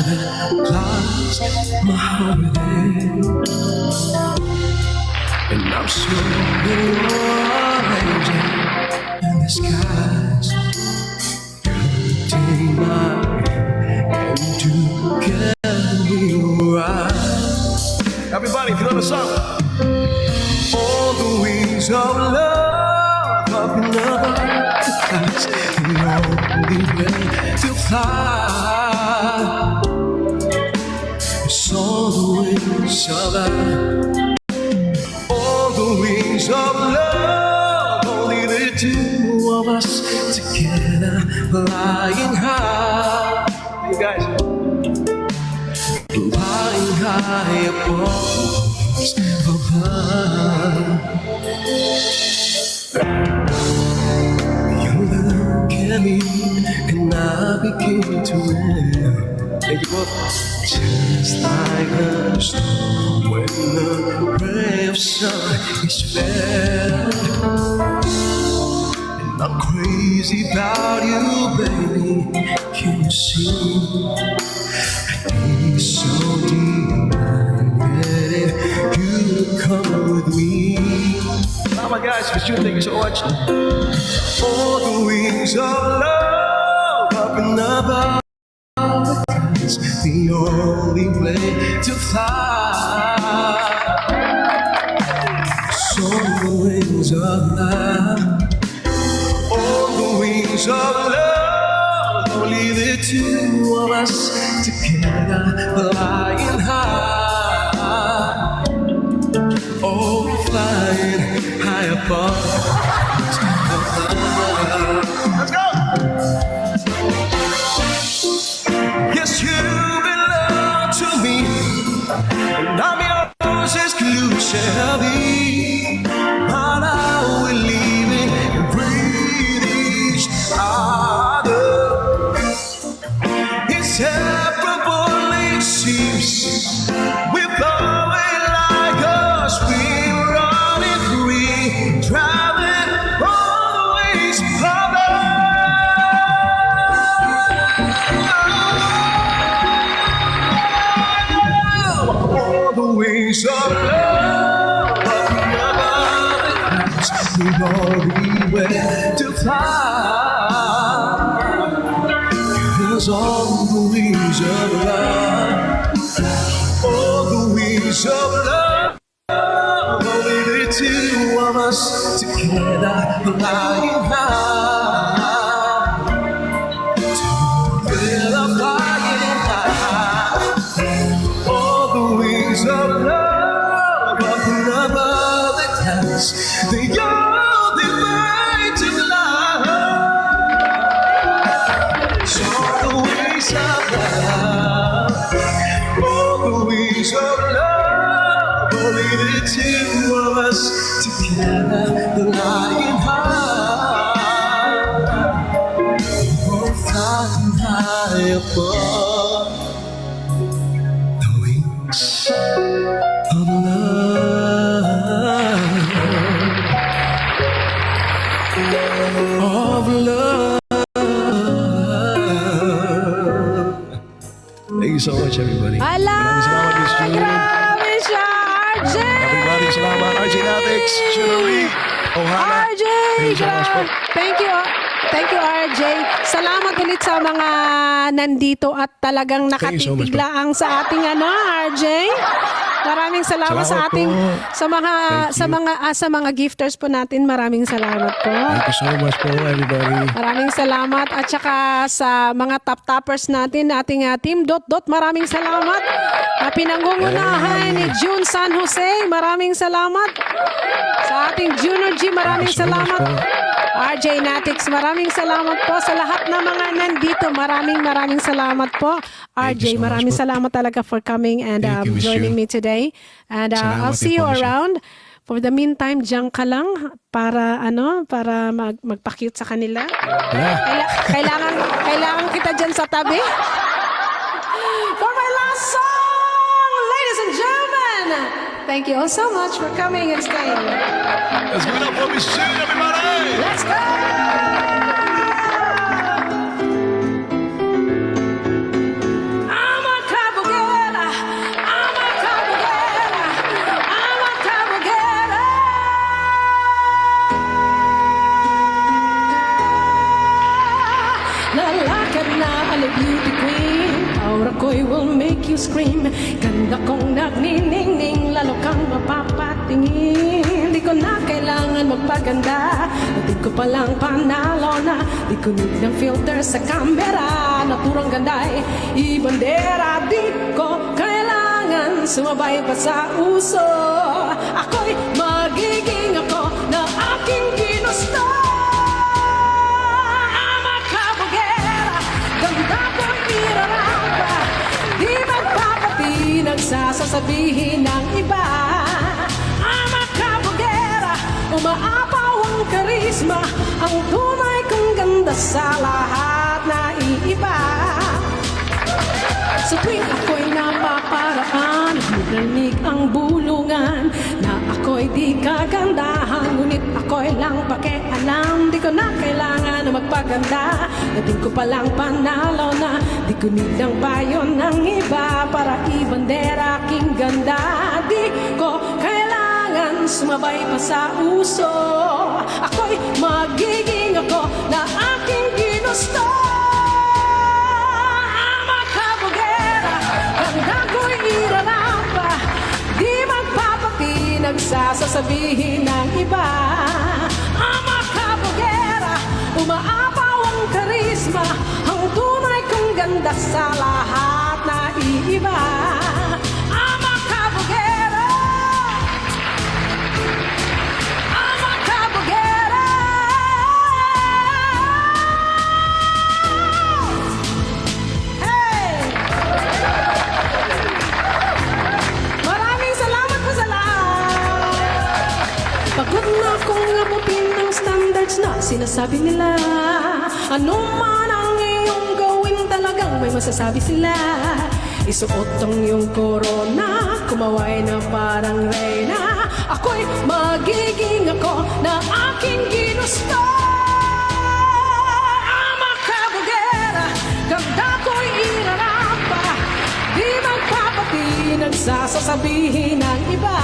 that clouds my holiday. And I'm sure you're angel in the skies. Take my hand and together we'll rise. Everybody, if you know the song. All the wings of love up in the clouds, the only way to fly. It's all the wings of love. All the wings of love, only the two of us together, flying high. You guys, flying high above. You look at me and I begin to run. Thank you both. Just like a storm when the ray of sun is felt. And I'm crazy about you, baby. Can you see? I dig so deep. You come with me. Oh my gosh, because you thank you so much. All the wings of love up and above. That's the only way to fly. So the wings of love. All the wings of love. Only the two of us together, flying high. Oh, flying high above. Let's go! Yes, you belong to me, and I'm yours exclusively. And I will leave it and breathe each other. Inseparable it seems. We're flowing like us. We're running free, traveling all the ways of love. All the ways of love. The only way to fly. Cause all the wings of love. All the wings of love. Only the two of us together, flying high. Together, flying high. All the wings of love up and above the clouds. The only way to fly. So the wings of love. All the wings of love. Only the two of us together, flying high. Oh, flying high above the wings of love. Of love. Thank you so much, everybody. Ala! Maraming salamat, Miss June. Grabe siya, RJ! Everybody, salamat. RJ Natix, Shunari, Ohana. RJ! Thank you so much po. Thank you. Thank you, RJ. Salamat ulit sa mga nandito at talagang Thank you so much po. nakatitiglaang sa ating RJ. Maraming salamat sa Salamat ating po. sa mga gifters po natin. Maraming salamat po. Thank you so much po, everybody. Maraming salamat at saka sa mga top-toppers natin, ating Team Dot Dot, maraming salamat. Pinangungunahan ni June San Jose, maraming salamat. Sa ating Junior G, maraming Thank you so much salamat. po. RJ Natix, maraming salamat po sa lahat ng mga nandito. Maraming salamat po. Thank you RJ, so much maraming po. salamat talaga for coming and Thank you, Miss joining June. me today. And Salamat I'll see din you po, Miss June. around. For the meantime, diyan ka lang para magpa-cute sa kanila. Wala. Kailangan kita dyan sa tabi. For my last song, ladies and gentlemen, thank you all so much for coming and staying. Let's give it up for Miss June, everybody. Let's go! I'm Lalakad na ala beauty queen, aura ko'y will make you scream. Ganda kong nagniningning, lalo kang mapapatingin. Di ko na kailangan magpaganda, di ko palang panalo na. Di ko need ng filter sa camera, naturang ganda'y ibandera. Di ko kailangan sumabay pa sa uso, ako'y magiging ako na aking ginusto. Ama kabugera, ganda ko'y irarapa, di magpapatinag sa sasabihin ng iba. Ama kabugera, umaapaw ang karisma, ang tunay kong ganda sa lahat na iiba. Sa tuwing ako'y napaparaan, narinig ang bulungan na ako'y di kagandahan, ngunit ako'y lang pakialam. Di ko na kailangan na magpaganda, dating ko palang panalo na. Di ko need ang payo ng iba para ibandera aking ganda. Di ko kailangan sumabay pa sa uso, ako'y magiging ako na aking ginusto. Ganda ko'y irarampa, di magpapatinag sa sasabihin ng iba. Ama kabugera, umaapaw ang karisma, ang tunay kong ganda sa lahat na iiba. Ama kabugera, ama kabugera. Hey! Maraming salamat po sa lahat. Pagod na akong abutin ng standards na sinasabi nila. Ano man ang iyong gawin, talagang may masasabi sila. Isuot ang iyong korona, kumaway na parang reyna. Ako'y magiging ako na aking ginusto. Ama kabugera, ganda ko'y irarapa, di magpapatinag sa sasabihin ng iba.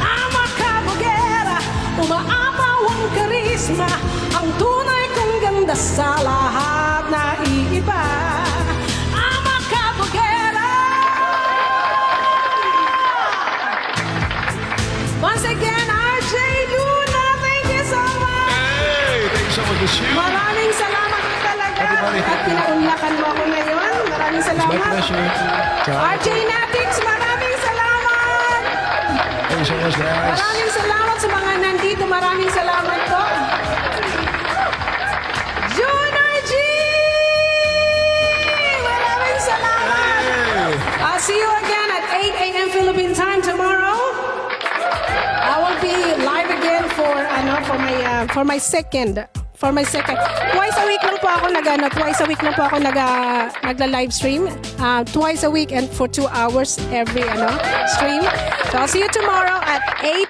Ama kabugera, umaapaw ang karisma, ang tunay kong ganda sa lahat na iiba. Ama kabugera. Once again, RJ Luna, thank you so much. Hey, thank you so much, Miss Hugh. Maraming salamat talaga. Everybody. At pinaunlakan mo ako ngayon. Maraming It's my salamat. pleasure. Ciao. RJ Natix, maraming salamat. Thank you so much, guys. Maraming salamat sa mga nandito. Maraming salamat po. Junior G! Maraming salamat. Hey. I'll see you again at 8 a.m. Philippine time tomorrow. I will be live again for my second. Twice a week lang po ako nagla-live stream. Twice a week and for 2 hours every stream. So I'll see you tomorrow at 8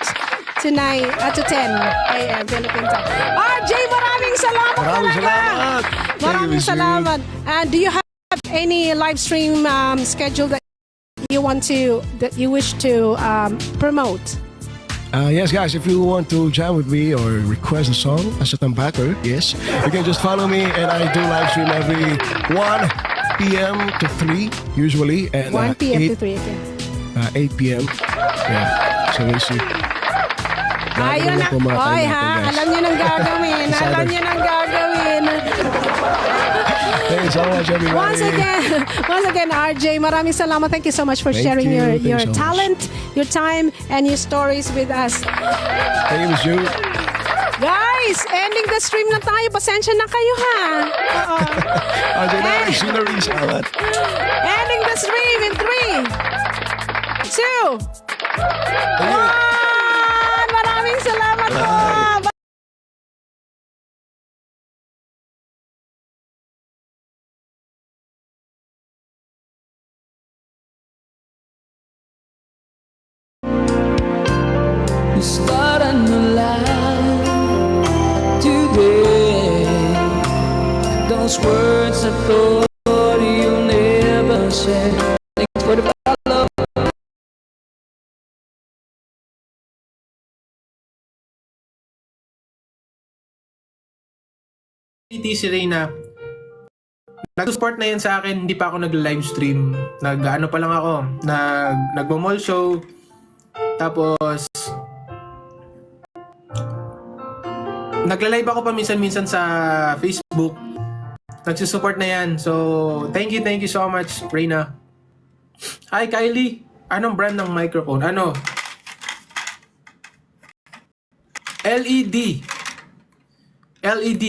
to 10 a.m. Philippine time. RJ, maraming salamat Maraming talaga. salamat. Thank you, Maraming Miss Hugh. salamat. And do you have any live stream schedule that you wish to promote? Yes, guys, if you want to jam with me or request a song as a tambacker, yes, you can just follow me, and I do live stream every 1 p.m. to 3 usually, and 1 p.m. to 8, 3 again. 8 p.m. Yeah, so we'll see. Ayun na. Bago na po mga Oy time ha, natin, guys. alam niyo nang gagawin. Decided. Alam niyo nang gagawin. Thank you so much, everybody. Once again, RJ, maraming salamat. Thank you so much for Thank sharing you. your Thank you so much. talent, your time, and your stories with us. Thank you, Miss Hugh. Guys, ending the stream na tayo. Pasensya na kayo ha. Oo. RJ na, scenery, salamat. Ending the stream in 3, 2, 1. Maraming salamat po. Start a new life today. Those words I thought you never said. Thanks for the follow. Si Reyna, Nag-support na yan sa akin, hindi pa ako nag-livestream. Nag-ano pa lang ako, nagmo-mall show. Tapos, nagla-live ako pa minsan-minsan sa Facebook. Nagsusupport na yan. So, thank you so much, Reyna. Hi, Kylie. Anong brand ng microphone? Ano? LED. LED.